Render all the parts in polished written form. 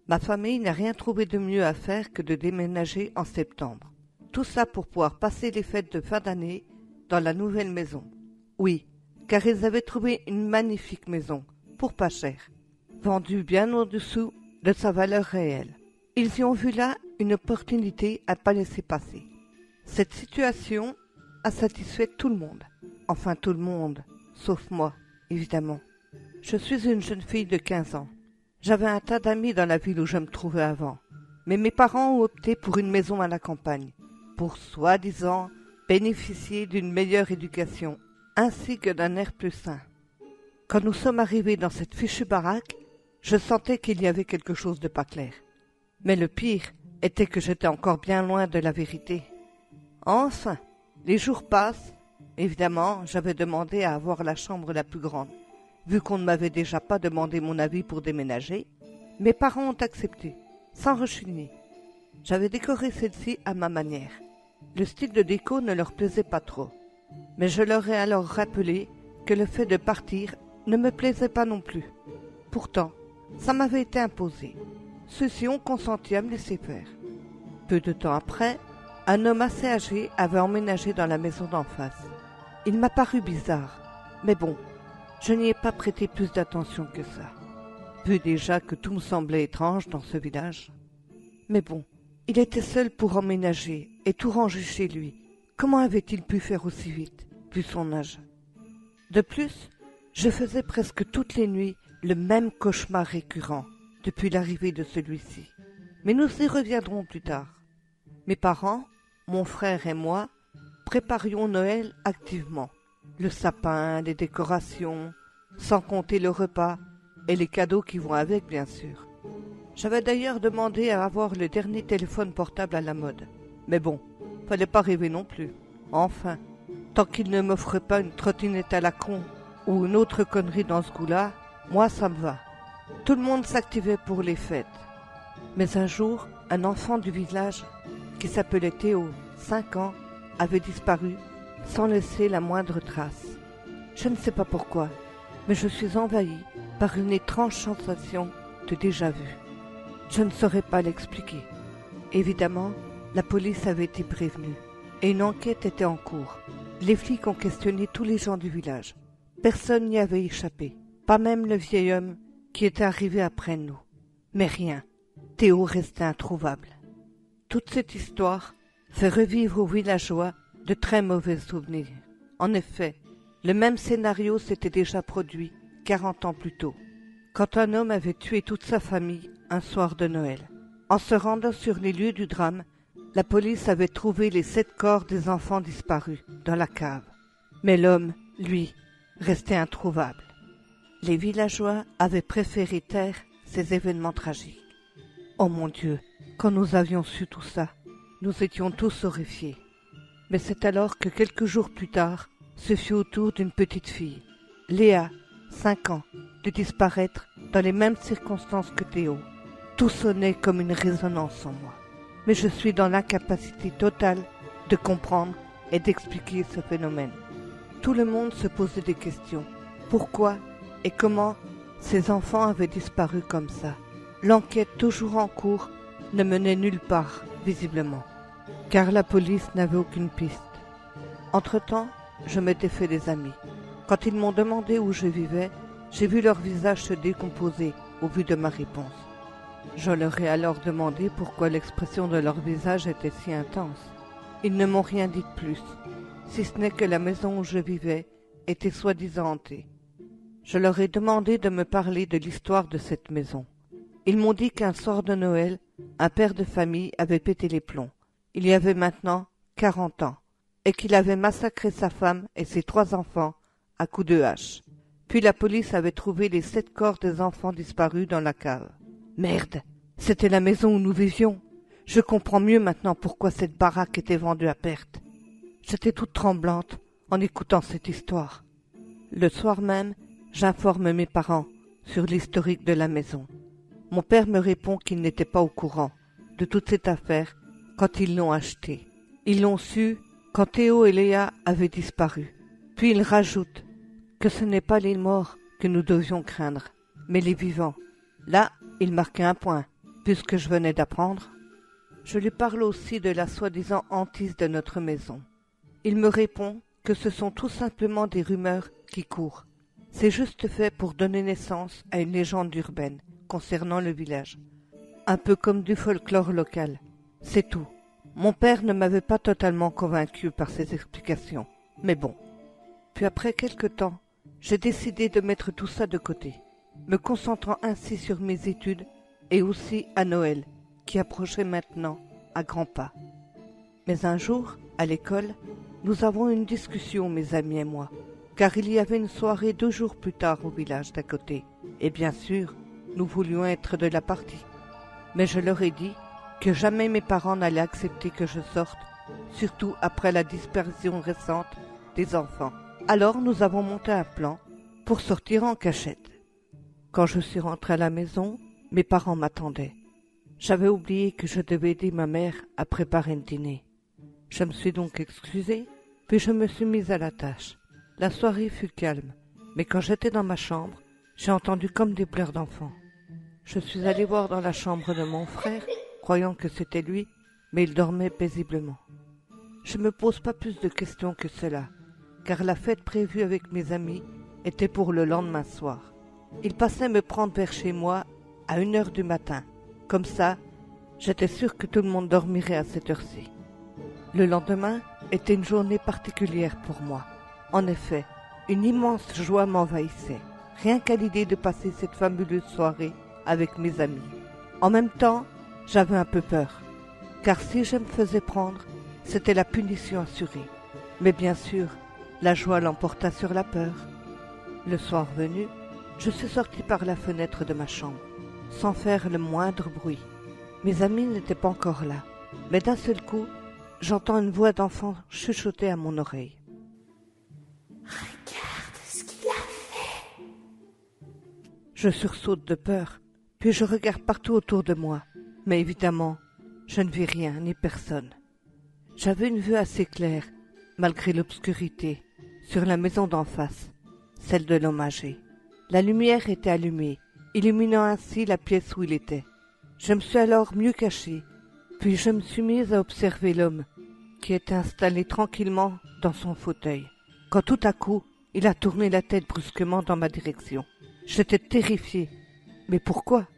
Ma famille n'a rien trouvé de mieux à faire que de déménager en septembre. Tout ça pour pouvoir passer les fêtes de fin d'année dans la nouvelle maison. Oui, car ils avaient trouvé une magnifique maison, pour pas cher, vendue bien au-dessous de sa valeur réelle. Ils y ont vu là une opportunité à ne pas laisser passer. Cette situation a satisfait tout le monde. Enfin tout le monde, sauf moi, évidemment. Je suis une jeune fille de 15 ans. J'avais un tas d'amis dans la ville où je me trouvais avant. Mais mes parents ont opté pour une maison à la campagne, pour soi-disant bénéficier d'une meilleure éducation, ainsi que d'un air plus sain. Quand nous sommes arrivés dans cette fichue baraque, je sentais qu'il y avait quelque chose de pas clair. Mais le pire était que j'étais encore bien loin de la vérité. Enfin, les jours passent. Évidemment, j'avais demandé à avoir la chambre la plus grande. Vu qu'on ne m'avait déjà pas demandé mon avis pour déménager, mes parents ont accepté, sans rechigner. J'avais décoré celle-ci à ma manière. Le style de déco ne leur plaisait pas trop. Mais je leur ai alors rappelé que le fait de partir ne me plaisait pas non plus. Pourtant, ça m'avait été imposé. Ceux-ci ont consenti à me laisser faire. Peu de temps après, un homme assez âgé avait emménagé dans la maison d'en face. Il m'a paru bizarre, mais bon, je n'y ai pas prêté plus d'attention que ça, vu déjà que tout me semblait étrange dans ce village. Mais bon, il était seul pour emménager et tout ranger chez lui. Comment avait-il pu faire aussi vite, vu son âge? De plus, je faisais presque toutes les nuits le même cauchemar récurrent depuis l'arrivée de celui-ci. Mais nous y reviendrons plus tard. Mes parents, mon frère et moi, préparions Noël activement. Le sapin, les décorations, sans compter le repas et les cadeaux qui vont avec, bien sûr. J'avais d'ailleurs demandé à avoir le dernier téléphone portable à la mode. Mais bon, fallait pas rêver non plus. Enfin, tant qu'il ne m'offre pas une trottinette à la con ou une autre connerie dans ce goût-là, moi ça me va. Tout le monde s'activait pour les fêtes. Mais un jour, un enfant du village, qui s'appelait Théo, 5 ans, avait disparu sans laisser la moindre trace. Je ne sais pas pourquoi, mais je suis envahie par une étrange sensation de déjà-vu. Je ne saurais pas l'expliquer. Évidemment, la police avait été prévenue et une enquête était en cours. Les flics ont questionné tous les gens du village. Personne n'y avait échappé, pas même le vieil homme qui était arrivé après nous. Mais rien, Théo restait introuvable. Toute cette histoire fait revivre aux villageois de très mauvais souvenirs. En effet, le même scénario s'était déjà produit 40 ans plus tôt, quand un homme avait tué toute sa famille un soir de Noël. En se rendant sur les lieux du drame, la police avait trouvé les 7 corps des enfants disparus dans la cave. Mais l'homme, lui, restait introuvable. Les villageois avaient préféré taire ces événements tragiques. Oh mon Dieu, quand nous avions su tout ça, nous étions tous horrifiés. Mais c'est alors que quelques jours plus tard, ce fut au tour d'une petite fille, Léa, 5 ans, de disparaître dans les mêmes circonstances que Théo. Tout sonnait comme une résonance en moi. Mais je suis dans l'incapacité totale de comprendre et d'expliquer ce phénomène. Tout le monde se posait des questions. Pourquoi et comment ces enfants avaient disparu comme ça? L'enquête toujours en cours ne menait nulle part, visiblement, car la police n'avait aucune piste. Entre-temps, je m'étais fait des amis. Quand ils m'ont demandé où je vivais, j'ai vu leur visage se décomposer au vu de ma réponse. Je leur ai alors demandé pourquoi l'expression de leur visage était si intense. Ils ne m'ont rien dit de plus, si ce n'est que la maison où je vivais était soi-disant hantée. Je leur ai demandé de me parler de l'histoire de cette maison. Ils m'ont dit qu'un soir de Noël, un père de famille avait pété les plombs. Il y avait maintenant 40 ans, et qu'il avait massacré sa femme et ses 3 enfants à coups de hache. Puis la police avait trouvé les 7 corps des enfants disparus dans la cave. Merde, c'était la maison où nous vivions. Je comprends mieux maintenant pourquoi cette baraque était vendue à perte. J'étais toute tremblante en écoutant cette histoire. Le soir même, j'informe mes parents sur l'historique de la maison. Mon père me répond qu'il n'était pas au courant de toute cette affaire quand ils l'ont achetée. Ils l'ont su quand Théo et Léa avaient disparu. Puis il rajoute que ce n'est pas les morts que nous devions craindre, mais les vivants. Là, il marquait un point, puisque je venais d'apprendre. Je lui parle aussi de la soi-disant hantise de notre maison. Il me répond que ce sont tout simplement des rumeurs qui courent. C'est juste fait pour donner naissance à une légende urbaine concernant le village. Un peu comme du folklore local. C'est tout. Mon père ne m'avait pas totalement convaincu par ses explications. Mais bon. Puis après quelque temps, j'ai décidé de mettre tout ça de côté, me concentrant ainsi sur mes études et aussi à Noël, qui approchait maintenant à grands pas. Mais un jour, à l'école, nous avons une discussion, mes amis et moi, car il y avait une soirée 2 jours plus tard au village d'à côté, et bien sûr, nous voulions être de la partie. Mais je leur ai dit que jamais mes parents n'allaient accepter que je sorte, surtout après la disparition récente des enfants. Alors nous avons monté un plan pour sortir en cachette. Quand je suis rentrée à la maison, mes parents m'attendaient. J'avais oublié que je devais aider ma mère à préparer le dîner. Je me suis donc excusée, puis je me suis mise à la tâche. La soirée fut calme, mais quand j'étais dans ma chambre, j'ai entendu comme des pleurs d'enfants. Je suis allée voir dans la chambre de mon frère, croyant que c'était lui, mais il dormait paisiblement. Je ne me pose pas plus de questions que cela, car la fête prévue avec mes amis était pour le lendemain soir. Ils passaient me prendre vers chez moi à 1h du matin. Comme ça, j'étais sûre que tout le monde dormirait à cette heure-ci. Le lendemain était une journée particulière pour moi. En effet, une immense joie m'envahissait, rien qu'à l'idée de passer cette fabuleuse soirée avec mes amis. En même temps, j'avais un peu peur, car si je me faisais prendre, c'était la punition assurée. Mais bien sûr, la joie l'emporta sur la peur. Le soir venu, je suis sortie par la fenêtre de ma chambre, sans faire le moindre bruit. Mes amis n'étaient pas encore là, mais d'un seul coup, j'entends une voix d'enfant chuchoter à mon oreille. Regarde ce qu'il a fait. Je sursaute de peur, puis je regarde partout autour de moi, mais évidemment, je ne vis rien ni personne. J'avais une vue assez claire, malgré l'obscurité, sur la maison d'en face, celle de l'homme âgé. La lumière était allumée, illuminant ainsi la pièce où il était. Je me suis alors mieux cachée, puis je me suis mise à observer l'homme, qui était installé tranquillement dans son fauteuil, quand tout à coup, il a tourné la tête brusquement dans ma direction. J'étais terrifiée. Mais pourquoi?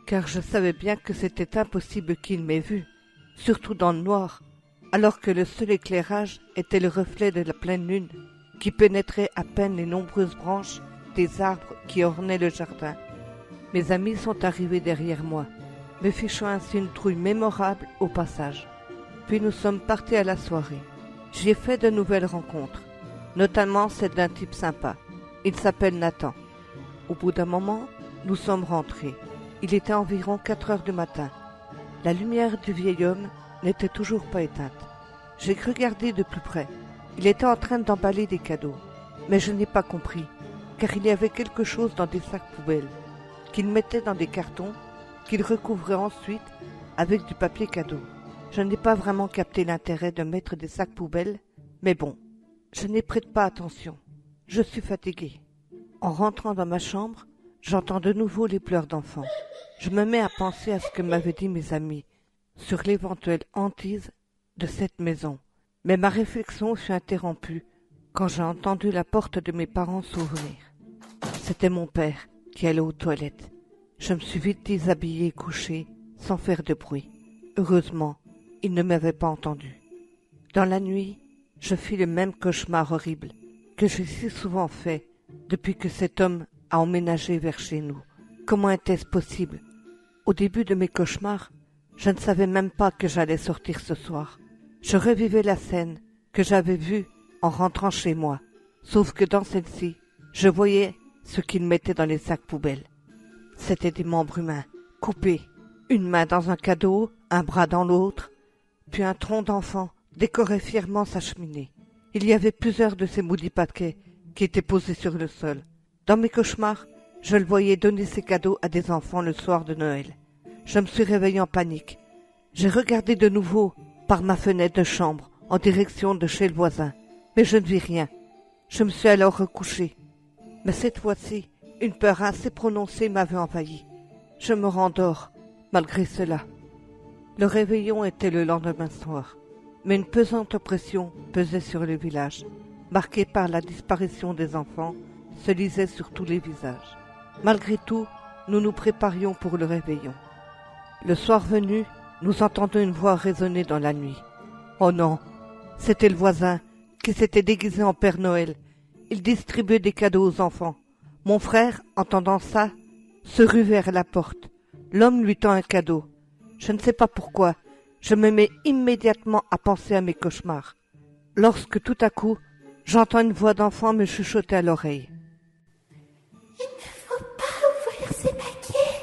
Car je savais bien que c'était impossible qu'il m'ait vu, surtout dans le noir, alors que le seul éclairage était le reflet de la pleine lune, qui pénétrait à peine les nombreuses branches des arbres qui ornaient le jardin. Mes amis sont arrivés derrière moi, me fichant ainsi une trouille mémorable au passage. Puis nous sommes partis à la soirée. J'y ai fait de nouvelles rencontres, notamment celle d'un type sympa. Il s'appelle Nathan. Au bout d'un moment, nous sommes rentrés. Il était environ 4 heures du matin. La lumière du vieil homme n'était toujours pas éteinte. J'ai regardé de plus près. Il était en train d'emballer des cadeaux. Mais je n'ai pas compris, car il y avait quelque chose dans des sacs poubelles, qu'il mettait dans des cartons, qu'il recouvrait ensuite avec du papier cadeau. Je n'ai pas vraiment capté l'intérêt de mettre des sacs poubelles, mais bon, je n'y prête pas attention. Je suis fatiguée. En rentrant dans ma chambre, j'entends de nouveau les pleurs d'enfants. Je me mets à penser à ce que m'avaient dit mes amis sur l'éventuelle hantise de cette maison. Mais ma réflexion fut interrompue quand j'ai entendu la porte de mes parents s'ouvrir. C'était mon père qui allait aux toilettes. Je me suis vite déshabillée et couchée sans faire de bruit. Heureusement, il ne m'avait pas entendu. Dans la nuit, je fis le même cauchemar horrible que j'ai si souvent fait depuis que cet homme a emménagé vers chez nous. Comment était-ce possible? Au début de mes cauchemars, je ne savais même pas que j'allais sortir ce soir. Je revivais la scène que j'avais vue en rentrant chez moi, sauf que dans celle-ci, je voyais ce qu'il mettait dans les sacs poubelles. C'étaient des membres humains, coupés, une main dans un cadeau, un bras dans l'autre, puis un tronc d'enfant décorait fièrement sa cheminée. Il y avait plusieurs de ces maudits paquets qui étaient posés sur le sol. Dans mes cauchemars, je le voyais donner ses cadeaux à des enfants le soir de Noël. Je me suis réveillée en panique. J'ai regardé de nouveau par ma fenêtre de chambre en direction de chez le voisin, mais je ne vis rien. Je me suis alors recouchée. Mais cette fois-ci, une peur assez prononcée m'avait envahi. Je me rendors, Malgré cela, le réveillon était le lendemain soir, mais une pesante oppression pesait sur le village, marqué par la disparition des enfants, se lisait sur tous les visages. Malgré tout, nous nous préparions pour le réveillon. Le soir venu, nous entendons une voix résonner dans la nuit. Oh non, c'était le voisin qui s'était déguisé en Père Noël. Il distribuait des cadeaux aux enfants. Mon frère, entendant ça, se rue vers la porte. L'homme lui tend un cadeau. Je ne sais pas pourquoi, je me mets immédiatement à penser à mes cauchemars. Lorsque tout à coup, j'entends une voix d'enfant me chuchoter à l'oreille. Il ne faut pas ouvrir ces paquets.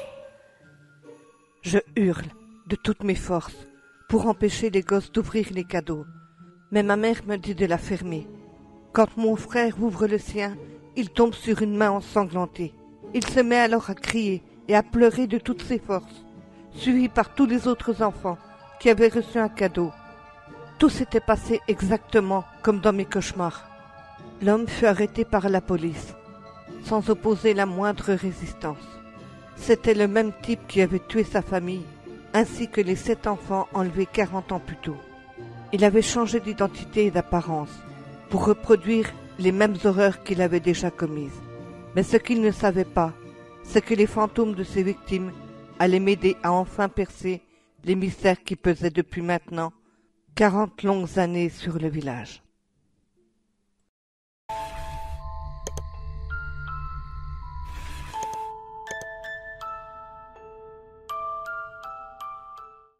Je hurle de toutes mes forces pour empêcher les gosses d'ouvrir les cadeaux. Mais ma mère me dit de la fermer. Quand mon frère ouvre le sien, il tombe sur une main ensanglantée. Il se met alors à crier et à pleurer de toutes ses forces, suivi par tous les autres enfants qui avaient reçu un cadeau. Tout s'était passé exactement comme dans mes cauchemars. L'homme fut arrêté par la police, sans opposer la moindre résistance. C'était le même type qui avait tué sa famille, ainsi que les 7 enfants enlevés 40 ans plus tôt. Il avait changé d'identité et d'apparence, pour reproduire les mêmes horreurs qu'il avait déjà commises. Mais ce qu'il ne savait pas, c'est que les fantômes de ses victimes allaient m'aider à enfin percer les mystères qui pesaient depuis maintenant 40 longues années sur le village.